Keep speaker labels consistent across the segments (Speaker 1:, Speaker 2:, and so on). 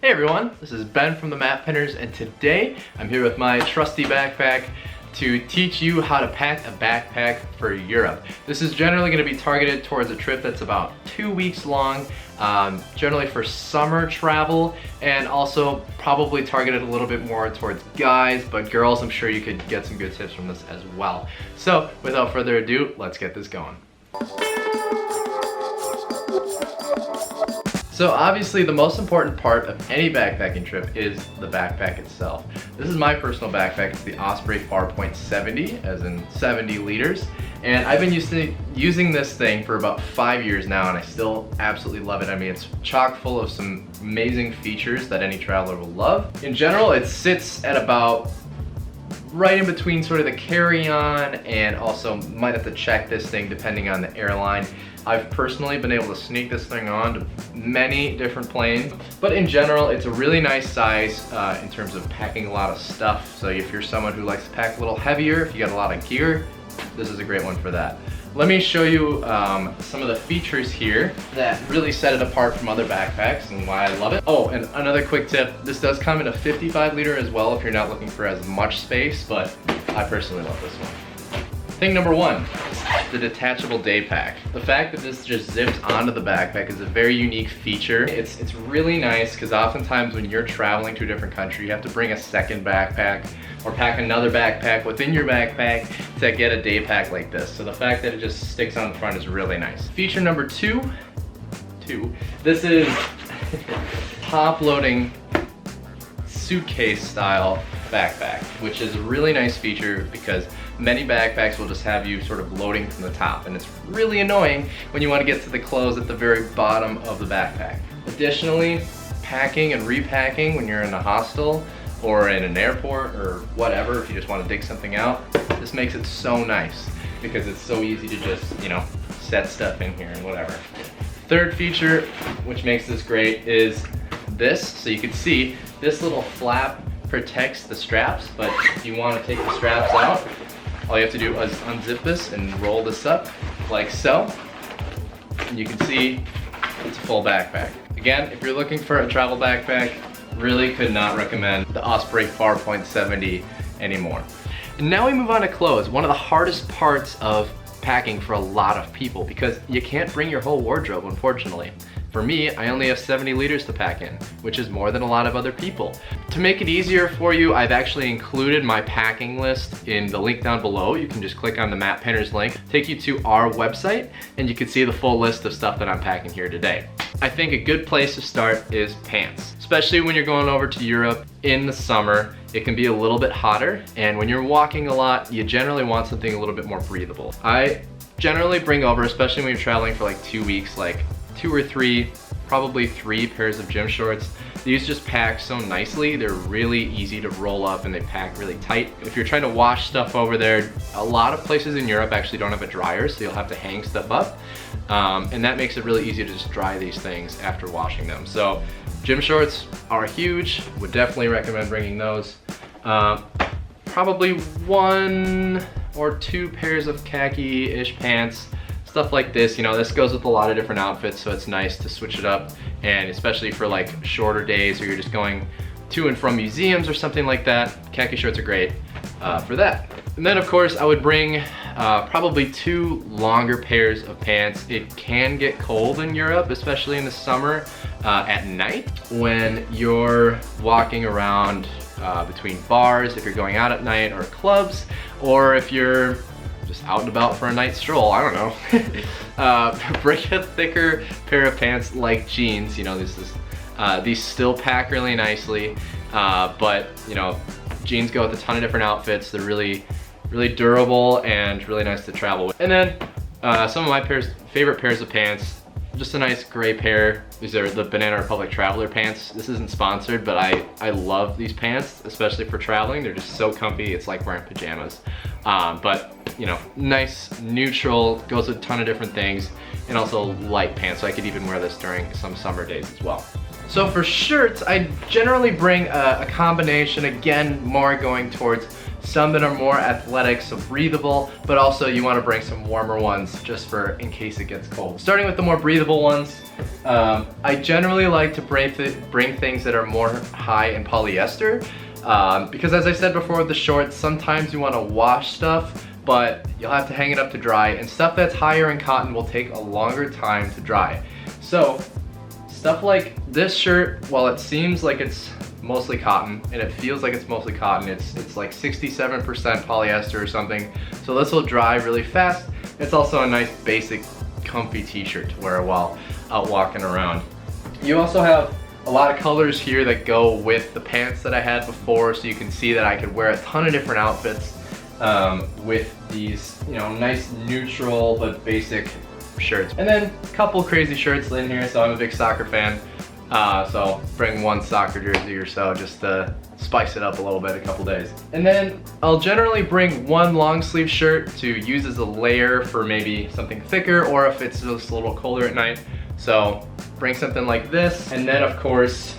Speaker 1: Hey everyone, this is Ben from the Map Pinners, and today I'm here with my trusty backpack to teach you how to pack a backpack for Europe. This is generally going to be targeted towards a trip that's about 2 weeks long, generally for summer travel, and also probably targeted a little bit more towards guys, but girls, I'm sure you could get some good tips from this as well. So without further ado, let's get this going. So obviously the most important part of any backpacking trip is the backpack itself. This is my personal backpack. It's the Osprey Farpoint 70, as in 70 liters. And I've been using this thing for about 5 years now, and I still absolutely love it. I mean, it's chock full of some amazing features that any traveler will love. In general, it sits at about right in between sort of the carry-on, and also might have to check this thing depending on the airline. I've personally been able to sneak this thing on to many different planes, but in general, it's a really nice size in terms of packing a lot of stuff. So if you're someone who likes to pack a little heavier, if you got a lot of gear, this is a great one for that. Let me show you some of the features here that really set it apart from other backpacks and why I love it. Oh, and another quick tip, this does come in a 55 liter as well if you're not looking for as much space, but I personally love this one. Thing number one, the detachable day pack. The fact that this just zips onto the backpack is a very unique feature. It's really nice because oftentimes when you're traveling to a different country, you have to bring a second backpack or pack another backpack within your backpack to get a day pack like this. So the fact that it just sticks on the front is really nice. Feature number two, this is top loading suitcase style backpack, which is a really nice feature because many backpacks will just have you sort of loading from the top, and it's really annoying when you want to get to the clothes at the very bottom of the backpack. Additionally, packing and repacking when you're in a hostel or in an airport or whatever, if you just want to dig something out, this makes it so nice because it's so easy to just, you know, set stuff in here and whatever. Third feature, which makes this great, is this. So you can see this little flap protects the straps, but if you want to take the straps out, all you have to do is unzip this and roll this up like so. And you can see it's a full backpack. Again, if you're looking for a travel backpack, really could not recommend the Osprey Farpoint 70 anymore. And now we move on to clothes. One of the hardest parts of packing for a lot of people, because you can't bring your whole wardrobe, unfortunately. For me, I only have 70 liters to pack in, which is more than a lot of other people. To make it easier for you, I've actually included my packing list in the link down below. You can just click on the Map Pinners link, take you to our website, and you can see the full list of stuff that I'm packing here today. I think a good place to start is pants, especially when you're going over to Europe in the summer. It can be a little bit hotter, and when you're walking a lot, you generally want something a little bit more breathable. I generally bring over, especially when you're traveling for like 2 weeks, like 2 or 3, probably 3 pairs of gym shorts. These just pack so nicely. They're really easy to roll up and they pack really tight. If you're trying to wash stuff over there, a lot of places in Europe actually don't have a dryer, so you'll have to hang stuff up. And that makes it really easy to just dry these things after washing them. So gym shorts are huge. Would definitely recommend bringing those. Probably 1 or 2 pairs of khaki-ish pants. Stuff like this, you know, this goes with a lot of different outfits, so it's nice to switch it up, and especially for like shorter days or you're just going to and from museums or something like that, khaki shirts are great for that. And then of course I would bring probably 2 longer pairs of pants. It can get cold in Europe, especially in the summer at night when you're walking around between bars, if you're going out at night, or clubs, or if you're just out and about for a night stroll, I don't know. Bring a thicker pair of pants like jeans. You know, these still pack really nicely, but you know, jeans go with a ton of different outfits. They're really durable and really nice to travel with. And then some of my favorite pairs of pants, just a nice gray pair. These are the Banana Republic Traveler pants. This isn't sponsored, but I love these pants, especially for traveling. They're just so comfy. It's like wearing pajamas. But you know, nice, neutral, goes with a ton of different things, and also light pants, so I could even wear this during some summer days as well. So for shirts, I generally bring a combination, again, more going towards some that are more athletic, so breathable, but also you want to bring some warmer ones just for in case it gets cold. Starting with the more breathable ones, I generally like to bring things that are more high in polyester, because as I said before with the shorts, sometimes you want to wash stuff, but you'll have to hang it up to dry, and stuff that's higher in cotton will take a longer time to dry. So stuff like this shirt, while it seems like it's mostly cotton, and it feels like it's mostly cotton, it's like 67% polyester or something, so this will dry really fast. It's also a nice basic comfy t-shirt to wear while out walking around. You also have a lot of colors here that go with the pants that I had before, so you can see that I could wear a ton of different outfits with these, you know, nice neutral but basic shirts. And then a couple crazy shirts in here, so I'm a big soccer fan. So bring one soccer jersey or so just to spice it up a little bit a couple days. And then I'll generally bring one long sleeve shirt to use as a layer for maybe something thicker, or if it's just a little colder at night. So bring something like this, and then of course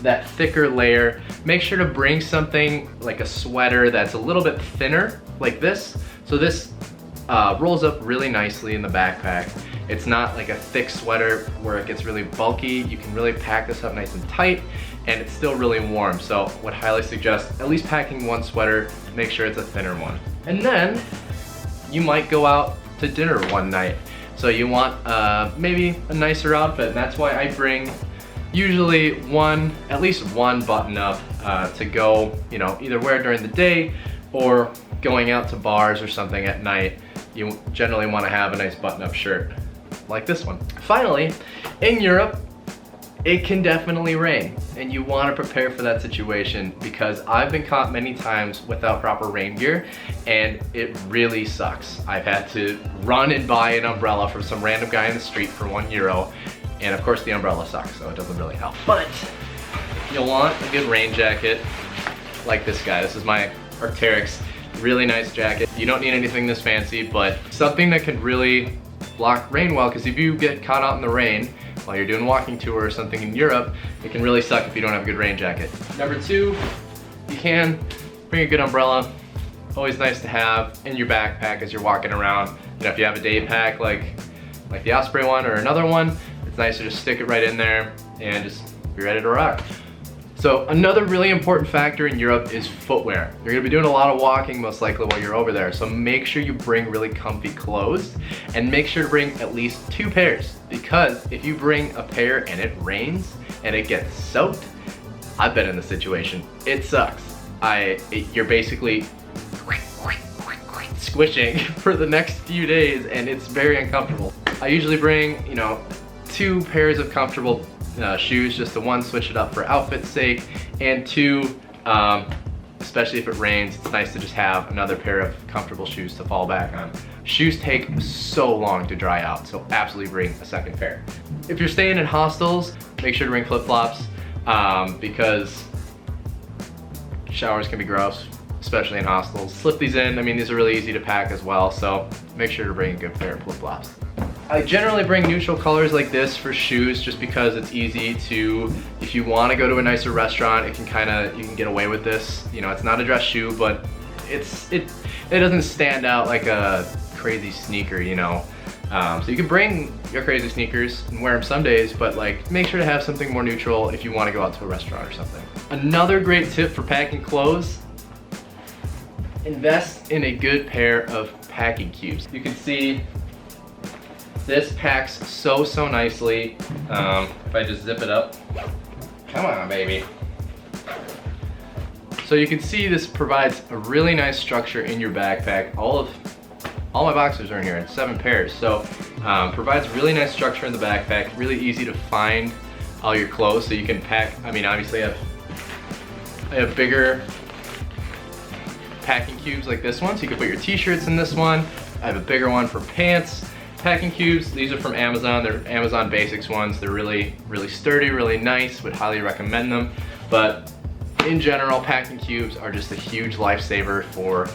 Speaker 1: that thicker layer. Make sure to bring something like a sweater that's a little bit thinner like this. So this rolls up really nicely in the backpack. It's not like a thick sweater where it gets really bulky. You can really pack this up nice and tight, and it's still really warm. So would highly suggest at least packing one sweater, make sure it's a thinner one. And then you might go out to dinner one night. So you want maybe a nicer outfit, and that's why I bring usually at least one button up to go, you know, either wear during the day or going out to bars or something at night. You generally want to have a nice button-up shirt like this one. Finally, in Europe, it can definitely rain, and you want to prepare for that situation, because I've been caught many times without proper rain gear, and it really sucks. I've had to run and buy an umbrella from some random guy in the street for €1, and of course the umbrella sucks, so it doesn't really help. But you'll want a good rain jacket like this guy. This is my Arc'teryx, really nice jacket. You don't need anything this fancy, but something that can really block rain well, because if you get caught out in the rain while you're doing a walking tour or something in Europe, it can really suck if you don't have a good rain jacket. Number two, you can bring a good umbrella. Always nice to have in your backpack as you're walking around. You know, if you have a day pack like the Osprey one or another one, it's nice to just stick it right in there and just be ready to rock. So another really important factor in Europe is footwear. You're gonna be doing a lot of walking most likely while you're over there, so make sure you bring really comfy clothes, and make sure to bring at least 2 pairs, because if you bring a pair and it rains and it gets soaked, I've been in the situation. It sucks. You're basically squishing for the next few days, and it's very uncomfortable. I usually bring, you know, 2 pairs of comfortable shoes, just to one, switch it up for outfit's sake, and 2, especially if it rains, it's nice to just have another pair of comfortable shoes to fall back on. Shoes take so long to dry out, so absolutely bring a second pair. If you're staying in hostels, make sure to bring flip-flops, because showers can be gross, especially in hostels. Slip these in. I mean, these are really easy to pack as well, so make sure to bring a good pair of flip-flops. I generally bring neutral colors like this for shoes, just because it's easy to, if you want to go to a nicer restaurant, you can get away with this. You know, it's not a dress shoe, but it doesn't stand out like a crazy sneaker, you know. So you can bring your crazy sneakers and wear them some days, but like make sure to have something more neutral if you want to go out to a restaurant or something. Another great tip for packing clothes: invest in a good pair of packing cubes. You can see this packs so nicely. If I just zip it up, come on baby. So you can see this provides a really nice structure in your backpack. All my boxers are in here, it's 7 pairs. So provides really nice structure in the backpack, really easy to find all your clothes, so you can pack. I mean, obviously I have bigger packing cubes like this one, so you can put your t-shirts in this one. I have a bigger one for pants. Packing cubes, these are from Amazon. They're Amazon Basics ones. They're really sturdy, really nice. Would highly recommend them. But in general, packing cubes are just a huge lifesaver for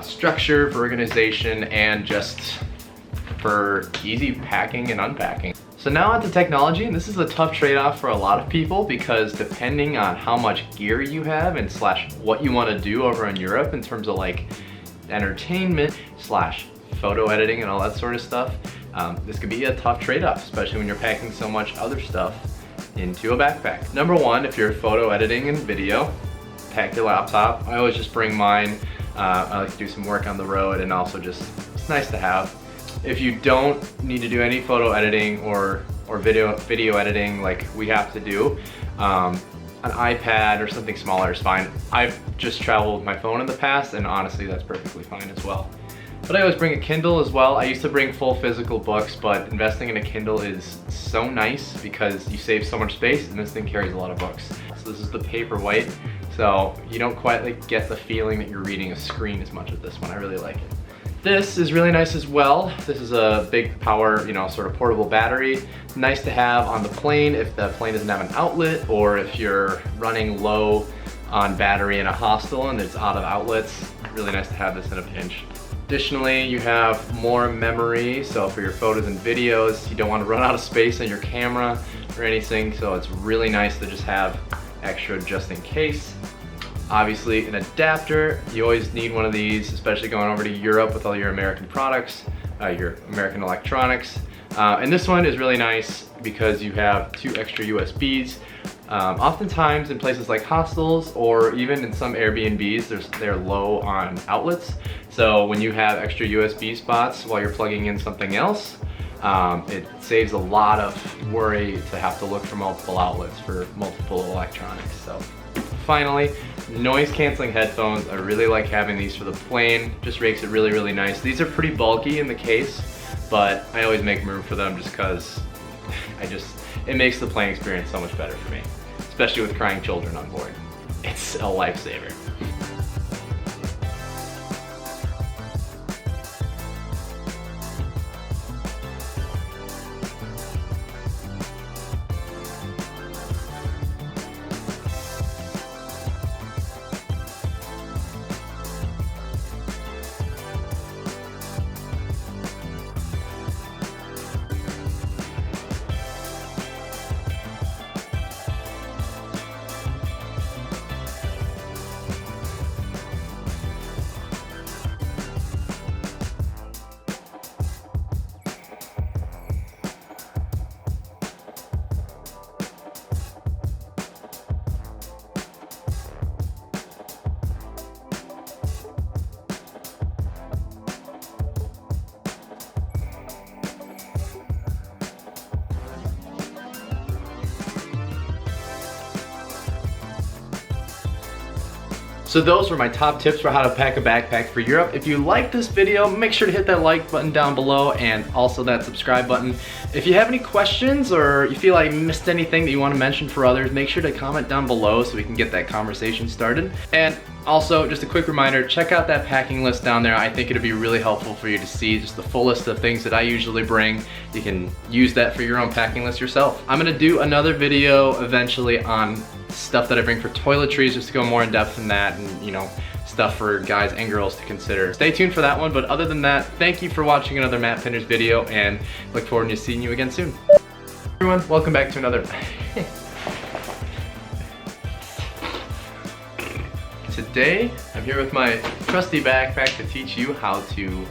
Speaker 1: structure, for organization, and just for easy packing and unpacking. So now onto technology, and this is a tough trade-off for a lot of people because depending on how much gear you have and slash what you want to do over in Europe in terms of like entertainment slash photo editing and all that sort of stuff, this could be a tough trade-off, especially when you're packing so much other stuff into a backpack. Number one, if you're photo editing and video, pack your laptop. I always just bring mine. I like to do some work on the road, and also just, it's nice to have. If you don't need to do any photo editing or video editing like we have to do, an iPad or something smaller is fine. I've just traveled with my phone in the past, and honestly that's perfectly fine as well. But I always bring a Kindle as well. I used to bring full physical books, but investing in a Kindle is so nice because you save so much space, and this thing carries a lot of books. So this is the Paperwhite, so you don't quite like get the feeling that you're reading a screen as much as this one. I really like it. This is really nice as well. This is a big power, sort of portable battery. Nice to have on the plane if the plane doesn't have an outlet, or if you're running low on battery in a hostel and it's out of outlets. Really nice to have this in a pinch. Additionally, you have more memory, so for your photos and videos, you don't want to run out of space on your camera or anything, so it's really nice to just have extra just in case. Obviously, an adapter. You always need one of these, especially going over to Europe with all your American products, your American electronics. And this one is really nice because you have 2 extra USBs. Oftentimes in places like hostels or even in some Airbnbs, they're low on outlets. So when you have extra USB spots while you're plugging in something else, it saves a lot of worry to have to look for multiple outlets for multiple electronics. So finally, noise canceling headphones. I really like having these for the plane. Just makes it really, really nice. These are pretty bulky in the case, but I always make room for them just because it makes the plane experience so much better for me, especially with crying children on board. It's a lifesaver. So those were my top tips for how to pack a backpack for Europe. If you like this video, make sure to hit that like button down below and also that subscribe button. If you have any questions or you feel I missed anything that you want to mention for others, make sure to comment down below so we can get that conversation started. And also, just a quick reminder, check out that packing list down there. I think it'll be really helpful for you to see just the full list of things that I usually bring. You can use that for your own packing list yourself. I'm gonna do another video eventually on stuff that I bring for toiletries, just to go more in depth in that, and stuff for guys and girls to consider. Stay tuned for that one, but other than that, thank you for watching another Matt Pinners video, and look forward to seeing you again soon. Everyone, welcome back to another. Today, I'm here with my trusty backpack to teach you how to